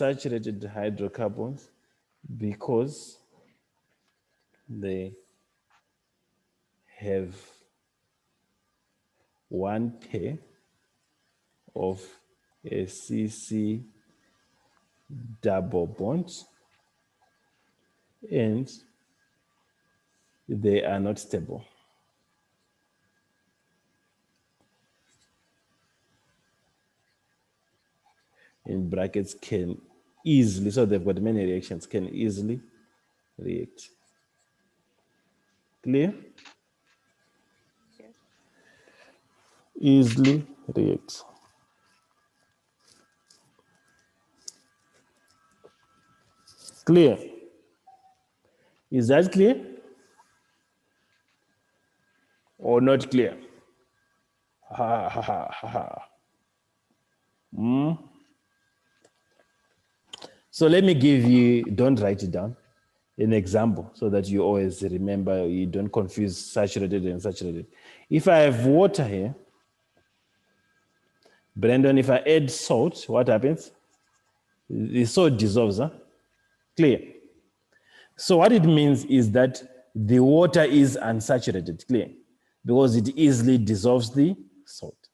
unsaturated hydrocarbons because they have one pair of a CC double bonds and they are not stable. In brackets can easily, so they've got many reactions, can easily react. Clear? Yes. Easily react. Clear? Is that clear? Or not clear? Ha ha ha ha ha. So let me give you, don't write it down, an example so that you always remember, you don't confuse saturated and saturated. If I have water here, Brandon, if I add salt, what happens? The salt dissolves, huh? Clear? So what it means is that the water is unsaturated, clear? Because it easily dissolves the salt.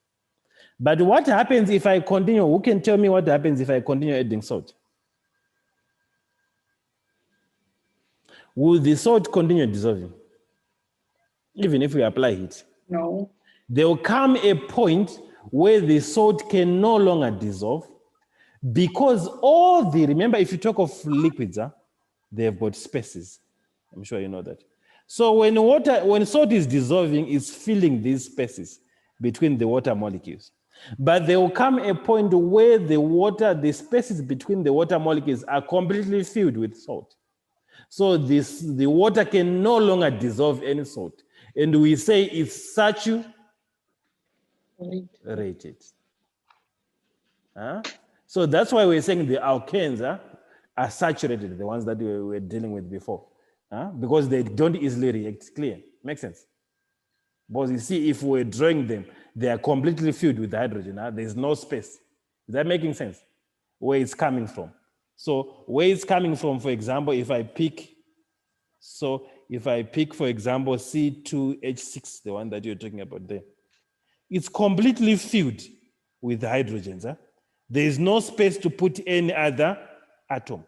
But what happens if I continue? Who can tell me what happens if I continue adding salt? Will the salt continue dissolving? Even if we apply heat? No. There will come a point where the salt can no longer dissolve because all the, remember if you talk of liquids, they've got spaces. I'm sure you know that. So when salt is dissolving, it's filling these spaces between the water molecules. But there will come a point where the spaces between the water molecules are completely filled with salt. So the water can no longer dissolve any salt. And we say it's saturated. So that's why we're saying the alkanes are saturated, the ones that we were dealing with before, because they don't easily react. Clear? Makes sense? Because you see, if we're drawing them, they are completely filled with hydrogen. There's no space. Is that making sense? Where it's coming from. So where it's coming from, for example, if I pick, for example, C2H6, the one that you're talking about there, it's completely filled with hydrogens. There is no space to put any other atom.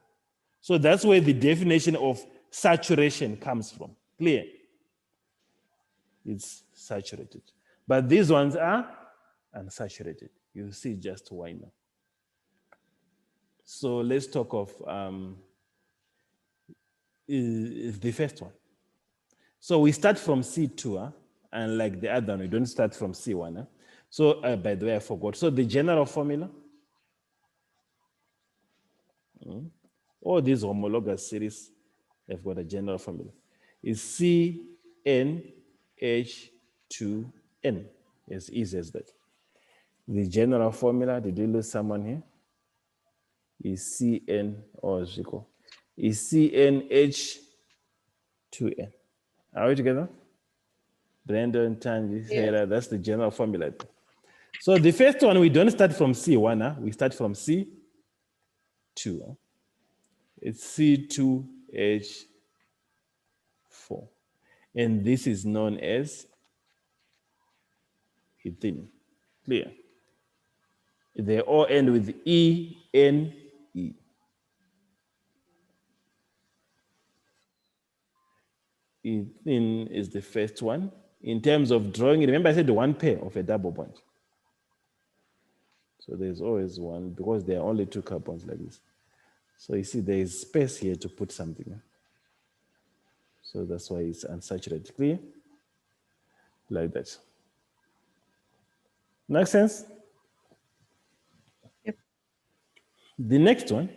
So that's where the definition of saturation comes from. Clear? It's saturated. But these ones are unsaturated. You'll see just why now. So let's talk of the first one. So we start from C2, and like the other one, we don't start from C1. So by the way, I forgot. So the general formula, all these homologous series have got a general formula. Is CnH2n, as easy as that. The general formula, did you lose someone here? Is Cn, or is equal? Is CnH2n. Are we together? Brandon, Tanji, Sarah, that's the general formula. So the first one, we don't start from C1, we start from C2. It's C2H4. And this is known as ethene. Clear? They all end with E-N-E. Ethene is the first one. In terms of drawing, remember I said one pair of a double bond. So there's always one because there are only two carbons like this. So you see there is space here to put something. So that's why it's unsaturated. Clear? Like that. Make sense? Yep. The next one,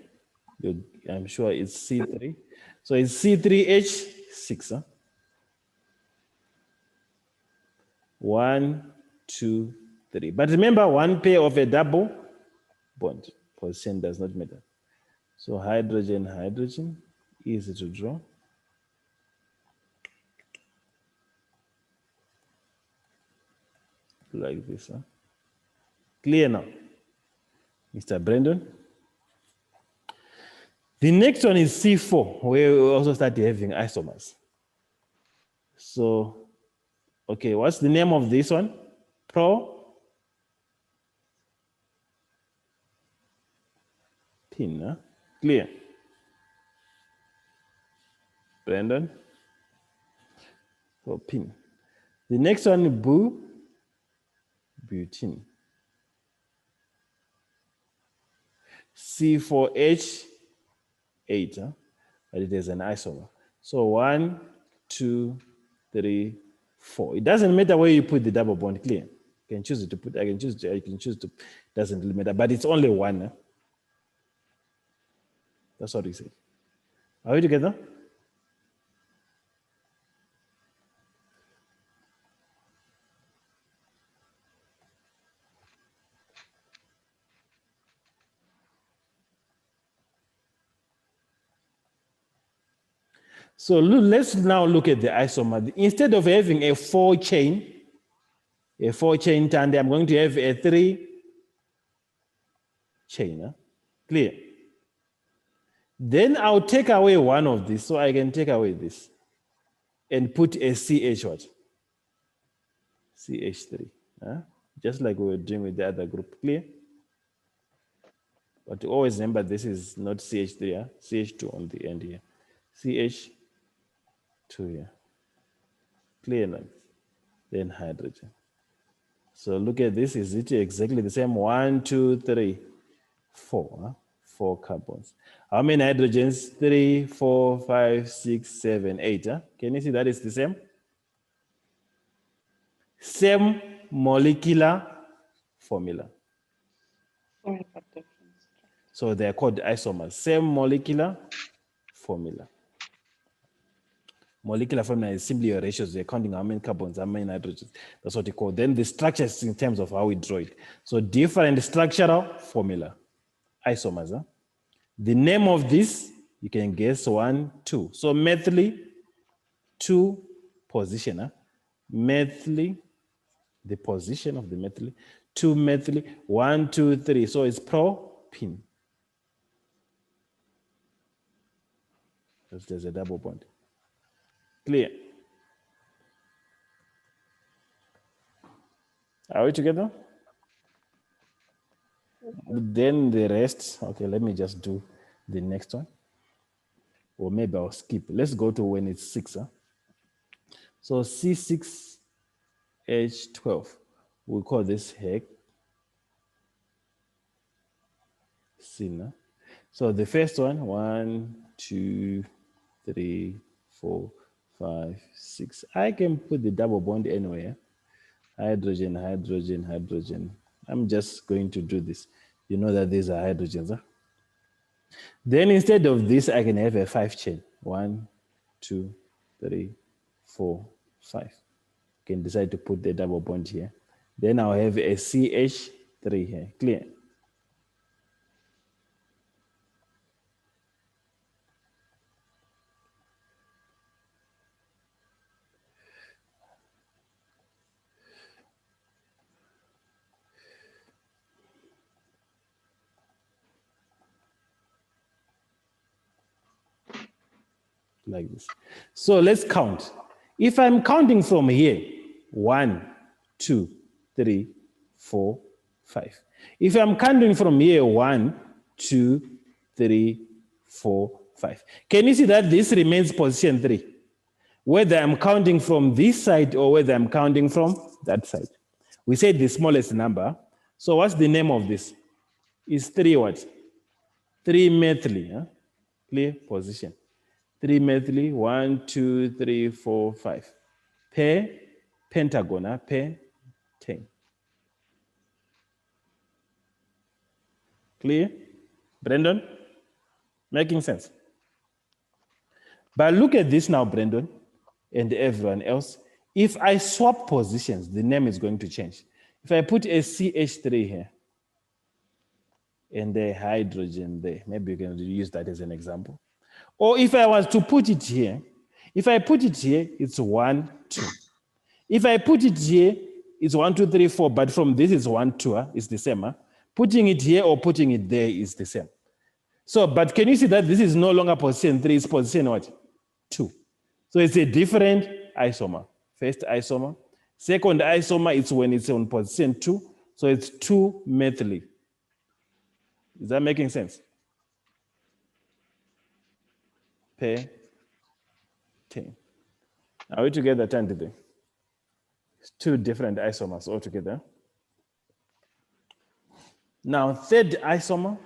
I'm sure it's C3. So it's C3H6. 1, 2, 3. But remember, one pair of a double bond. Position does not matter. So hydrogen, hydrogen, easy to draw. Like this. Clear now? Mr. Brandon? The next one is C4, where we also start having isomers. So, okay, what's the name of this one? Propene. Huh? Clear? Brandon? Propene. The next one, butene. C4H8, huh? But it is an isomer. So 1, 2, 3, 4. It doesn't matter where you put the double bond. Clear? You can choose to put. I can choose to. Doesn't really matter. But it's only one. Huh? That's what we say. Are we together? So let's now look at the isomer. Instead of having a 4-chain tandem, I'm going to have a 3-chain. Huh? Clear? Then I'll take away one of these, so I can take away this and put a CH what? CH3. Huh? Just like we were doing with the other group. Clear? But always remember this is not CH3, huh? CH2 on the end here. CH2 here. Clear now? Then hydrogen. So look at this. Is it exactly the same? 1, 2, 3, 4. Huh? 4 carbons. How many hydrogens? 3, 4, 5, 6, 7, 8. Huh? Can you see that is the same? Same molecular formula. Sorry, but different structure. So they're called isomers. Same molecular formula. Molecular formula is simply your ratios. You're counting how many carbons, how many hydrogens. That's what you call. Then the structure is in terms of how we draw it. So different structural formula. Isomers. Huh? The name of this, you can guess 1, 2. So methyl, 2 position. Huh? Methyl, the position of the methyl. 2 methyl, 1, 2, 3. So it's propene. There's a double bond. Clear? Are we together? Then the rest, okay, let me just do the next one. Or maybe I'll skip. Let's go to when it's 6. Huh? So C6H12, we call this hexene. Huh? So the first one, 1, 2, 3, 4, 5, 6. I can put the double bond anywhere. Hydrogen, hydrogen, hydrogen. I'm just going to do this. You know that these are hydrogens. Huh? Then instead of this, I can have a 5-chain. 1, 2, 3, 4, 5. You can decide to put the double bond here. Then I'll have a CH3 here. Clear? Like this. So let's count. If I'm counting from here, 1, 2, 3, 4, 5. If I'm counting from here, 1, 2, 3, 4, 5. Can you see that this remains position 3? Whether I'm counting from this side or whether I'm counting from that side. We said the smallest number. So what's the name of this? It's 3 what? 3 methyl. Huh? Clear position. 3 methyl, 1, 2, 3, 4, 5. Per pentagon, per 10. Clear? Brandon? Making sense? But look at this now, Brandon, and everyone else. If I swap positions, the name is going to change. If I put a CH3 here and a hydrogen there, maybe you can use that as an example. Or if I was to put it here, if I put it here, it's 1, 2. If I put it here, it's 1, 2, 3, 4, but from this it's 1, 2, it's the same. Putting it here or putting it there is the same. So, but can you see that this is no longer position 3, it's position what? 2. So it's a different isomer. First isomer. Second isomer, it's when it's on position 2. So it's 2-methyl. Is that making sense? Pair 10. Are we together, Tandide? It's 2 different isomers altogether. Now, third isomer,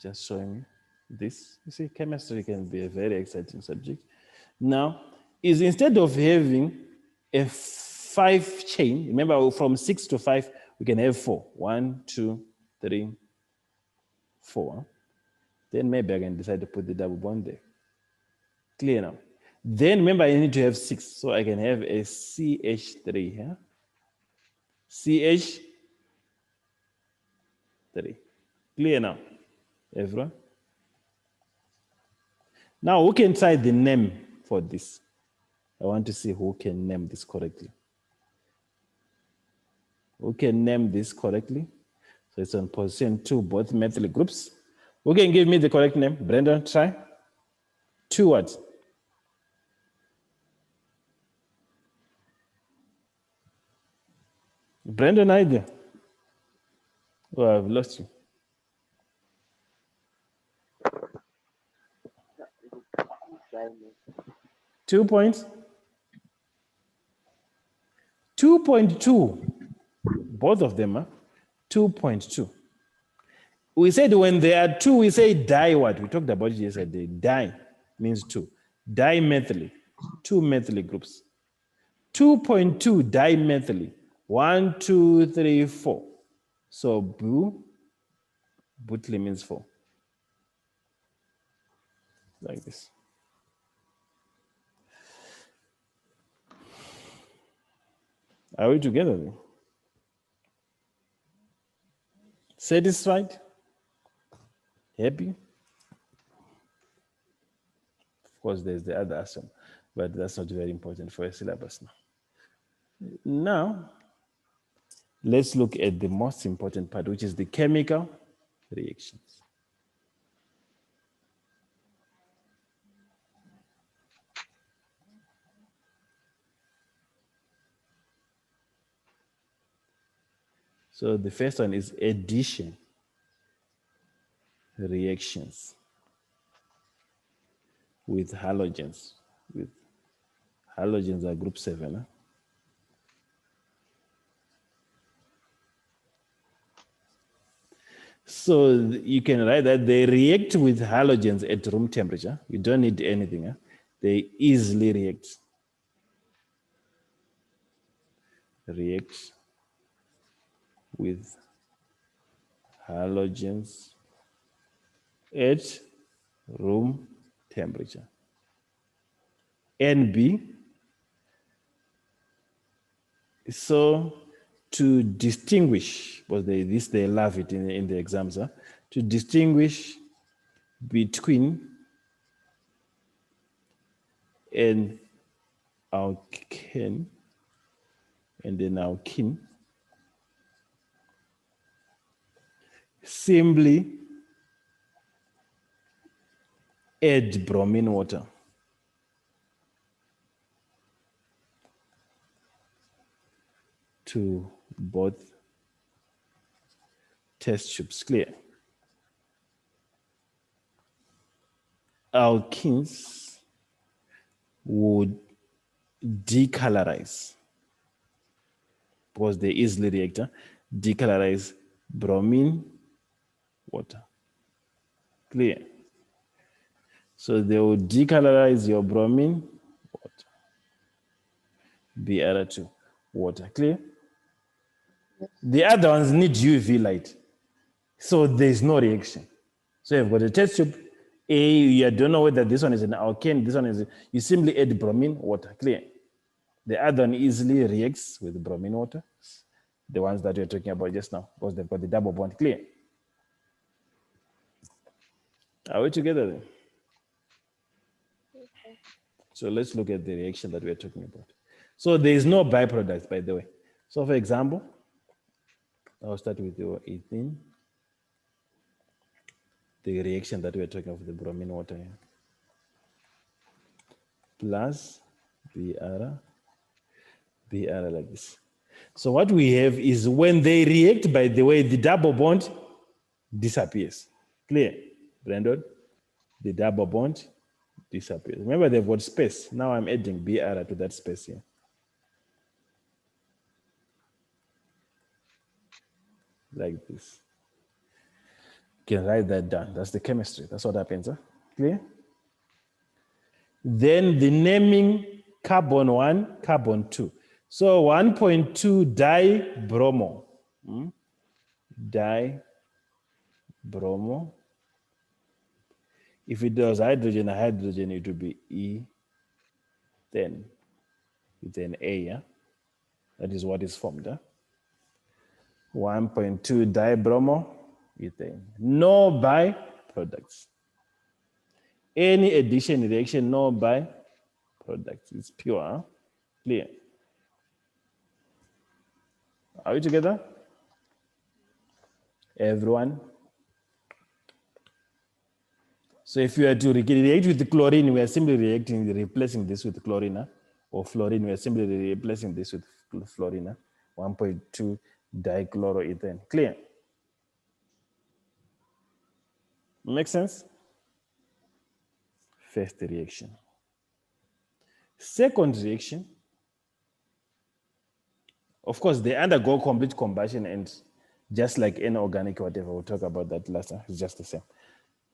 just showing you this. You see, chemistry can be a very exciting subject. Now, is instead of having a 5 chain, remember from 6 to 5, we can have 4. 1, 2, 3, 4. Then maybe I can decide to put the double bond there. Clear now. Then remember I need to have 6. So I can have a CH3 here. CH3. Clear now, everyone? Now, who can try the name for this? I want to see who can name this correctly. Who can name this correctly? So it's on position 2, both methyl groups. Who can give me the correct name? Brandon, try. 2 what? Brandon, idea. Oh, I've lost you. 2 points. 2.2. Both of them, 2.2. We said when there are 2, we say di what? We talked about it yesterday. Di means 2. Dimethyl, 2 methyl groups. 2.2 dimethyl. 1, 2, 3, 4. So butyl means 4. Like this. Are we together then? Satisfied? Happy? Of course, there's the other atom, but that's not very important for a syllabus now. Now, let's look at the most important part, which is the chemical reactions. So the first one is addition reactions with halogens. With halogens are group 7. Huh? So you can write that they react with halogens at room temperature. You don't need anything. Huh? They easily react. React with halogens at room temperature. NB. So to distinguish, because they love it in the exams, huh? To distinguish between an alkane and an alkene, simply add bromine water. To both test tubes. Clear? Alkenes would decolorize, because they easily react, decolorize bromine water. Clear? So they will decolorize your bromine water. Br2 water. Clear? The other ones need UV light. So there's no reaction. So you've got a test tube. You don't know whether this one is an alkane, this one is, you simply add bromine water. Clear? The other one easily reacts with bromine water. The ones that we're talking about just now, because they've got the double bond. Clear? Are we together then? Okay. So let's look at the reaction that we're talking about. So there is no byproducts, by the way. So for example, I'll start with your ethene. the reaction that we're talking of, the bromine water here. Plus Br like this. So what we have is when they react, by the way, the double bond disappears. Clear, Brandon? The double bond disappears. Remember, they've got space. Now I'm adding Br to that space here. Like this. You can write that down. That's the chemistry. That's what happens. Huh? Clear? Then the naming carbon 1, carbon 2. So 1.2 dibromo. Dibromo. If it was hydrogen, it would be E10 with an A. Yeah? That is what is formed. Huh? 1.2 dibromo ethane. No byproducts. Any addition reaction, no byproducts. It's pure. Huh? Clear. Are we together? Everyone? So if you are to react with the chlorine, we are simply replacing this with chlorine. Huh? Or fluorine, we are simply replacing this with fluorine. Huh? 1.2 dichloroethane. Clear? Make sense? First reaction. Second reaction, of course, they undergo complete combustion, and just like any organic whatever, we'll talk about that later. It's just the same.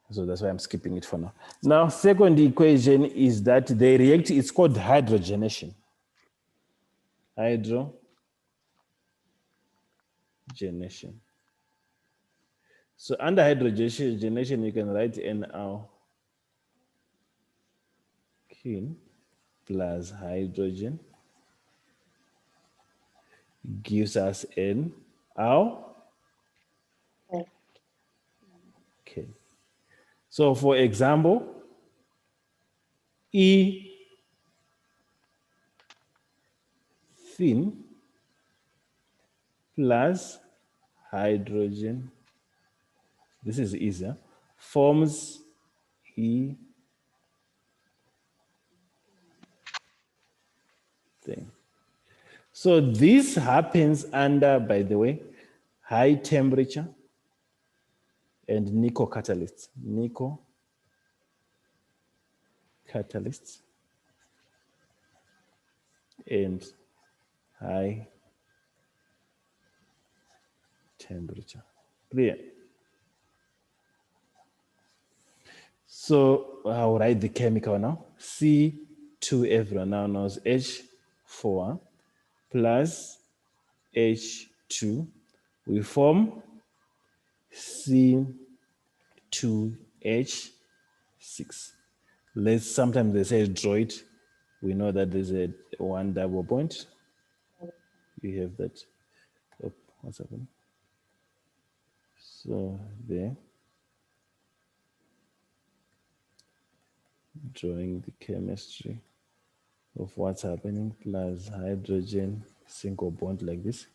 So that's why I'm skipping it for now. Now, second equation is that they react, it's called hydrogenation. Hydrogenation. So under hydrogenation, you can write NalKene plus hydrogen gives us NaO. Okay. So for example, ethene plus hydrogen, this is easier, forms E thing. So this happens under, by the way, high temperature and nickel catalysts. Nickel catalysts and high temperature. Clear? So I'll write the chemical now. C2 everyone now knows H4 plus H2. We form C2H6. Sometimes they say droid. We know that there's a one double point. You have that. Oh, what's happening? So there. Drawing the chemistry of what's happening, plus hydrogen single bond like this.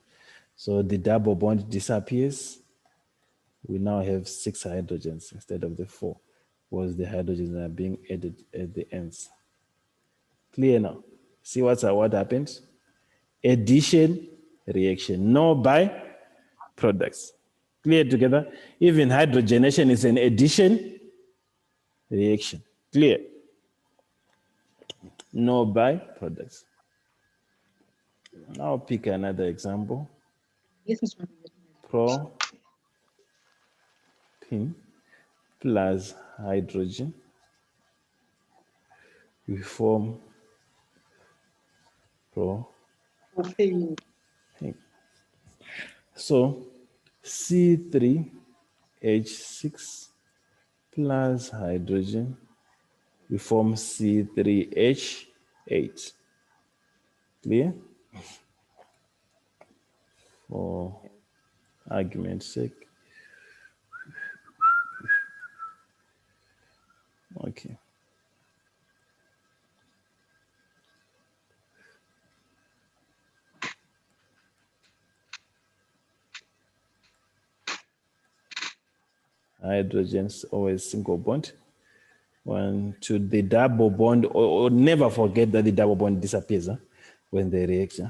So the double bond disappears. We now have 6 hydrogens instead of the 4, because the hydrogens are being added at the ends. Clear now? See what happens? Addition reaction, no byproducts. Clear together? Even hydrogenation is an addition reaction. Clear? No byproducts. Now pick another example. Propene plus hydrogen. We form propane. So C3H6 plus hydrogen, we form C3H8. Clear? For argument's sake. Okay. hydrogens, always single bond. 1, 2, the double bond, or never forget that the double bond disappears when they react.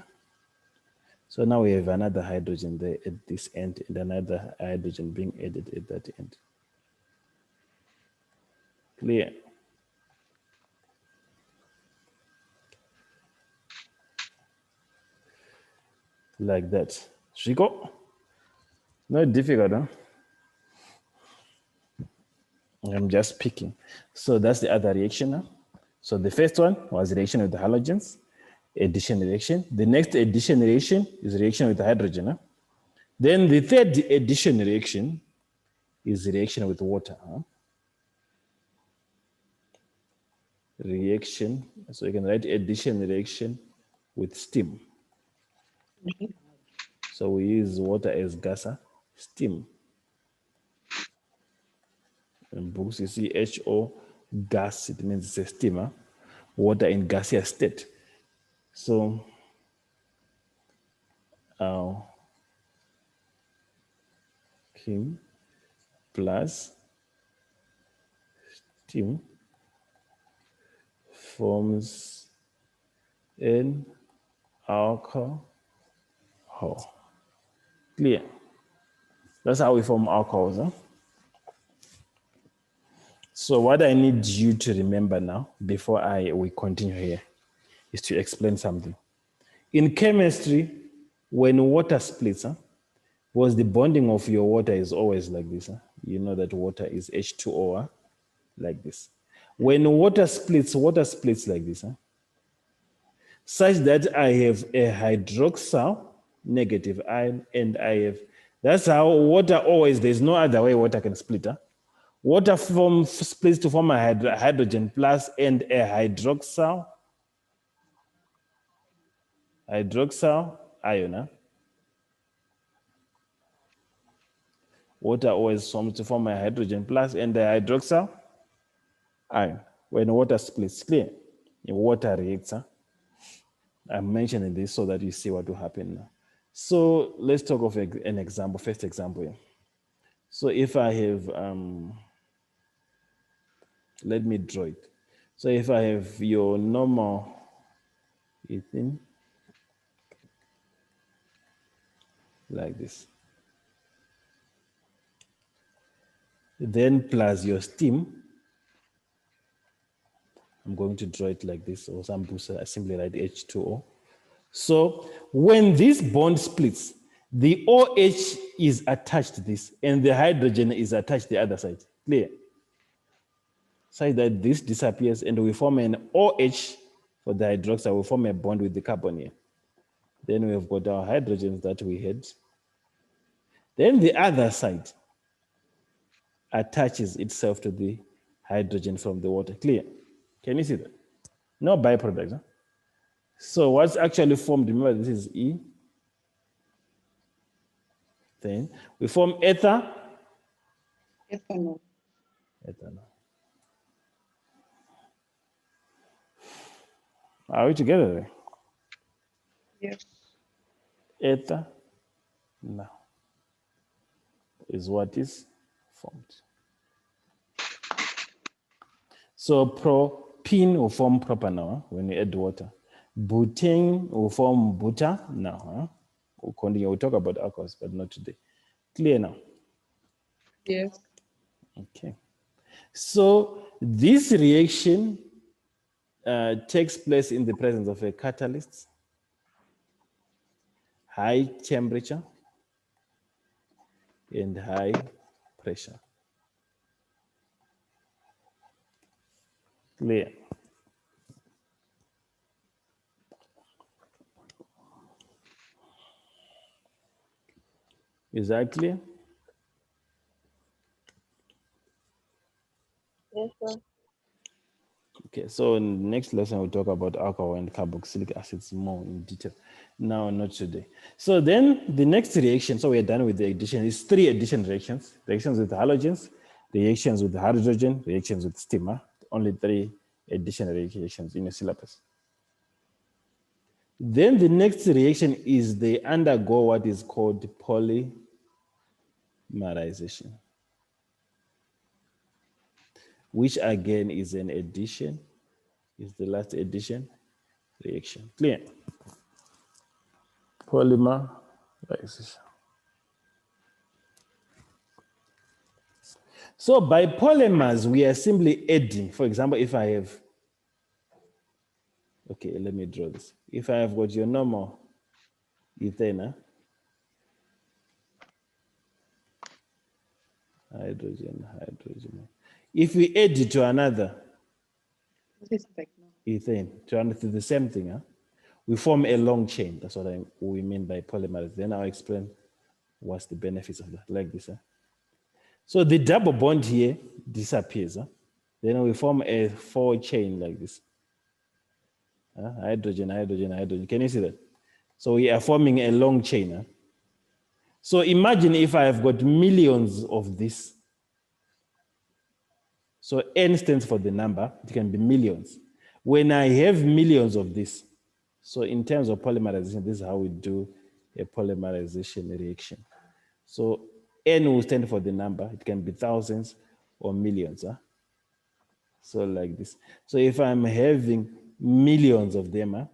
So now we have another hydrogen there at this end and another hydrogen being added at that end. Clear? Like that. Shiko? Not difficult, huh? I'm just picking. So that's the other reaction. Huh? So the first one was reaction with the halogens, addition reaction. The next addition reaction is reaction with the hydrogen. Huh? Then the third addition reaction is reaction with water. Huh? Reaction, so you can write addition reaction with steam. So we use water as gas, steam. In books, you see HO, gas, it means it's a steamer. Water in gaseous state. So, Kim plus steam forms an alcohol. Clear? That's how we form alcohols. Huh? So what I need you to remember now, before we continue here, is to explain something. In chemistry, when water splits, was the bonding of your water is always like this. You know that water is H2O, like this. When water splits like this, such that I have a hydroxyl negative ion and I have, that's how water always, there's no other way water can split. Water splits to form a hydrogen plus and a hydroxyl ion. Water always forms to form a hydrogen plus and a hydroxyl ion. When water splits, clear? Water reacts. I'm mentioning this so that you see what will happen now. So let's talk of an example, first example here. So if I have, let me draw it. So if I have your normal ethene, like this, then plus your steam, I'm going to draw it like this, or some people simply write H2O. So when this bond splits, the OH is attached to this, and the hydrogen is attached to the other side. Clear? Such that this disappears, and we form an OH for the hydroxide. We form a bond with the carbon here. Then we have got our hydrogens that we had. Then the other side attaches itself to the hydrogen from the water. Clear? Can you see that? No byproduct. Huh? So what's actually formed, remember this is E. Then we form ether. Ethanol. Ethanol. Are we together there? Yes. Ether now is what is formed. So propene will form propanol when you add water. Butane will form buta now. We'll continue. We'll talk about alcohols, but not today. Clear now? Yes. Okay. So this reaction takes place in the presence of a catalyst, high temperature, and high pressure. Clear? Is that clear? Yes, sir. Okay, so in the next lesson, we'll talk about alcohol and carboxylic acids more in detail. Now, not today. So then the next reaction, so we're done with the addition, is 3 addition reactions. Reactions with halogens, reactions with hydrogen, reactions with steam. Only 3 addition reactions in your syllabus. Then the next reaction is they undergo what is called polymerization. which again is an addition, is the last addition reaction. Clear? Polymerization. So by polymers, we are simply adding. For example, if I have, okay, let me draw this. If I have got your normal ethane, hydrogen. If we add it to another This is like no. ethane, to the same thing, we form a long chain. That's what we mean by polymers. Then I'll explain what's the benefits of that, like this. So the double bond here disappears. Then we form a 4 chain like this. Hydrogen, hydrogen, hydrogen. Can you see that? So we are forming a long chain. So imagine if I have got millions of this. So N stands for the number. It can be millions. When I have millions of this, so in terms of polymerization, this is how we do a polymerization reaction. So N will stand for the number. It can be thousands or millions. So like this. So if I'm having millions of them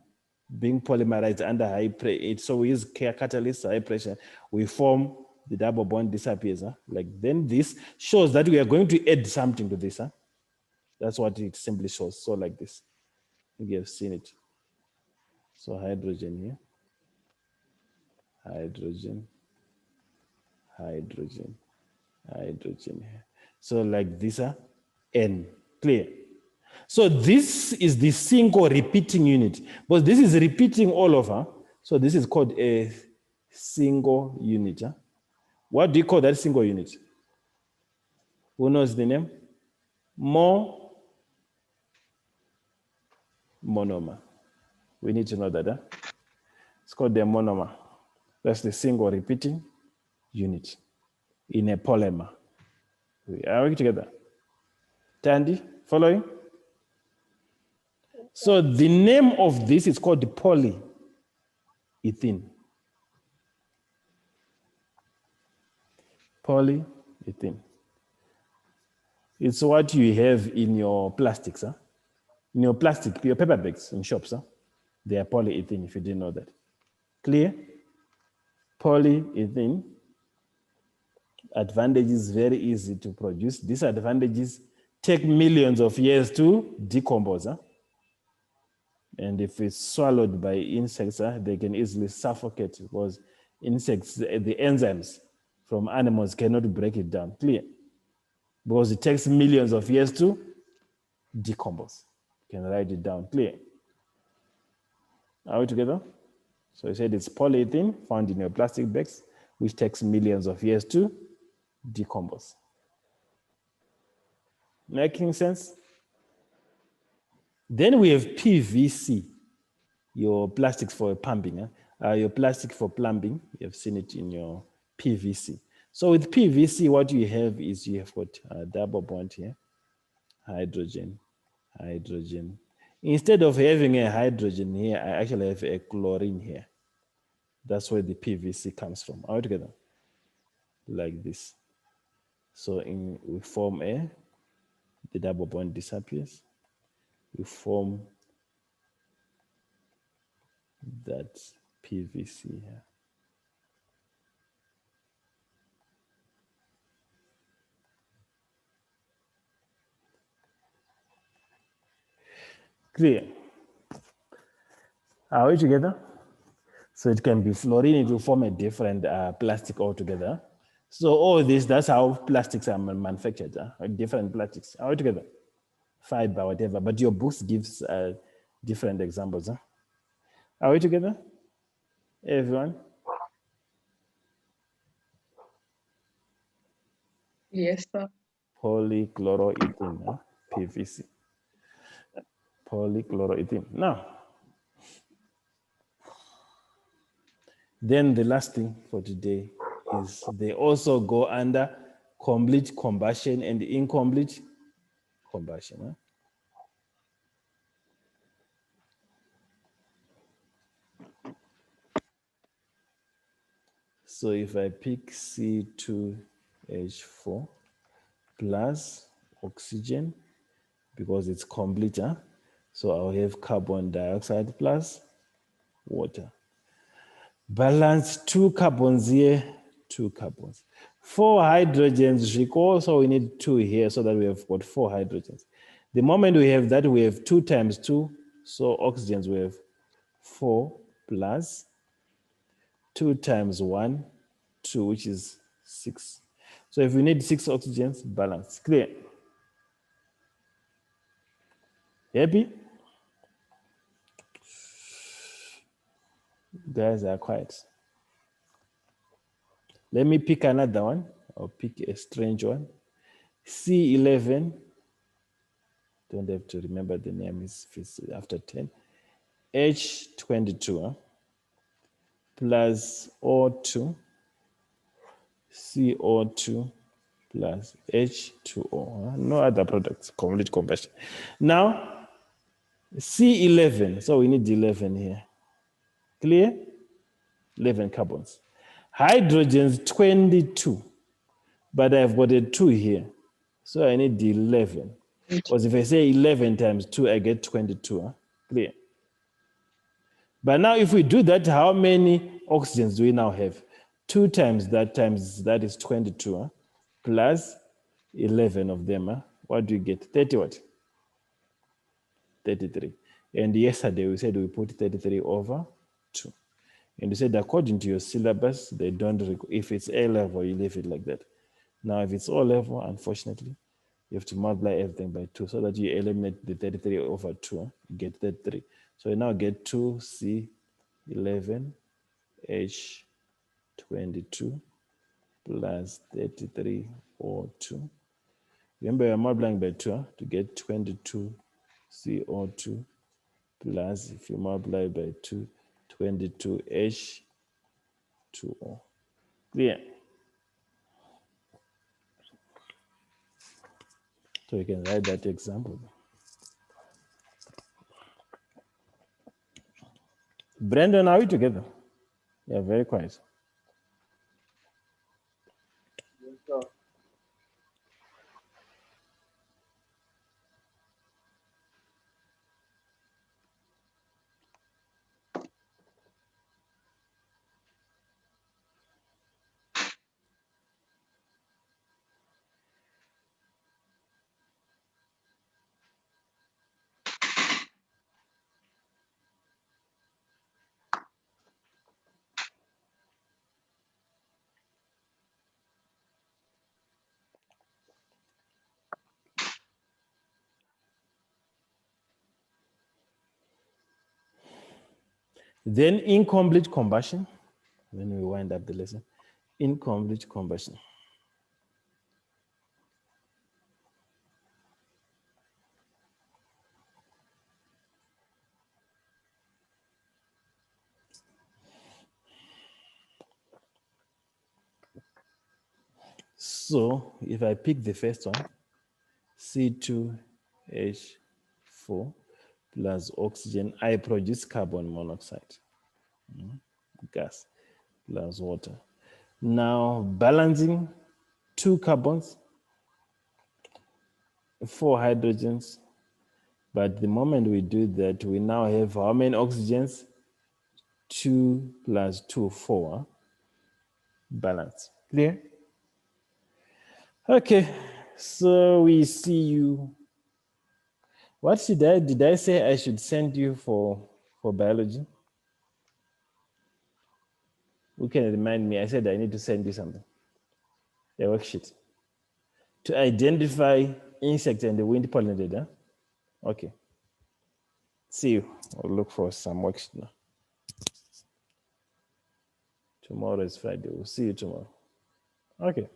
being polymerized under high pressure, so we use catalyst high pressure, we form the double bond disappears. Like then this shows that we are going to add something to this. That's what it simply shows. So like this. You have seen it. So hydrogen here. Hydrogen. Hydrogen. Hydrogen here. So like this, N. Clear? So this is the single repeating unit, but this is repeating all over. So this is called a single unit. What do you call that single unit? Who knows the name? Monomer. We need to know that. It's called the monomer. That's the single repeating unit in a polymer. Are we together? Tandy, following? So the name of this is called polyethylene. Polyethylene. It's what you have in your plastics. In your plastic, your paper bags in shops. They are polyethylene, if you didn't know that. Clear? Polyethylene. Advantages very easy to produce. Disadvantages take millions of years to decompose. And if it's swallowed by insects, they can easily suffocate because insects, the enzymes from animals cannot break it down. Clear? Because it takes millions of years to decompose. You can write it down. Clear? Are we together? So I said it's polyethylene found in your plastic bags, which takes millions of years to decompose. Making sense? Then we have PVC, your plastics for pumping. Your plastic for plumbing, you have seen it in your PVC. So with PVC, what you have is you have got a double bond here, hydrogen, hydrogen. Instead of having a hydrogen here, I actually have a chlorine here. That's where the PVC comes from. All together, like this. So we form the double bond disappears. We form that PVC here. Clear? Are we together? So it can be fluorine, it will form a different plastic altogether. So all this, that's how plastics are manufactured, different plastics. Are we together? Fiber, whatever, but your books gives different examples. Are we together? Everyone? Yes, sir. Polychloroethylene, PVC. Polychloroethylene. Now, then the last thing for today is they also go under complete combustion and incomplete combustion. So if I pick C2H4 plus oxygen because it's complete. Huh? So I'll have carbon dioxide plus water. Balance 2 carbons here, 2 carbons. 4 hydrogens, so we need 2 here so that we have got 4 hydrogens. The moment we have that, we have 2 times 2, so oxygens we have 4 plus 2 times 1, 2, which is 6. So if we need 6 oxygens, balance. Clear? Happy? Guys are quiet. Let me pick another one. I'll pick a strange one. C11. Don't have to remember the name, is after 10. H22 plus O2, CO2 plus H2O. No other products, complete combustion. Now, C11, so we need 11 here. Clear? 11 carbons. Hydrogens 22, but I've got a 2 here. So I need 11. Because if I say 11 times 2, I get 22. Clear? But now if we do that, how many oxygens do we now have? 2 times that is 22, plus 11 of them. What do you get? 30 what? 33. And yesterday we said we put 33 over 2. And you said according to your syllabus, they don't, if it's A level, you leave it like that. Now if it's O level, unfortunately, you have to multiply everything by 2 so that you eliminate the 33 over 2, you get 33. So you now get 2C11 H22 plus 33 O2. Remember, you're multiplying by 2 to get 22 CO2 plus, if you multiply by 2, 22 H2O. Clear? So you can write that example. Brandon, are we together? Yeah, very quiet. Yes, sir. Then incomplete combustion. When we wind up the lesson, incomplete combustion. So if I pick the first one, C2H4 plus oxygen, I produce carbon monoxide, gas plus water. Now balancing 2 carbons, 4 hydrogens. But the moment we do that, we now have how many oxygens? 2 plus 2, 4. Balance. Clear? Okay, so we see you. What did I say I should send you for biology? Who can remind me? I said I need to send you something. A worksheet. To identify insects and the wind pollinated, huh? Okay. See you. I'll look for some worksheet now. Tomorrow is Friday. We'll see you tomorrow. Okay.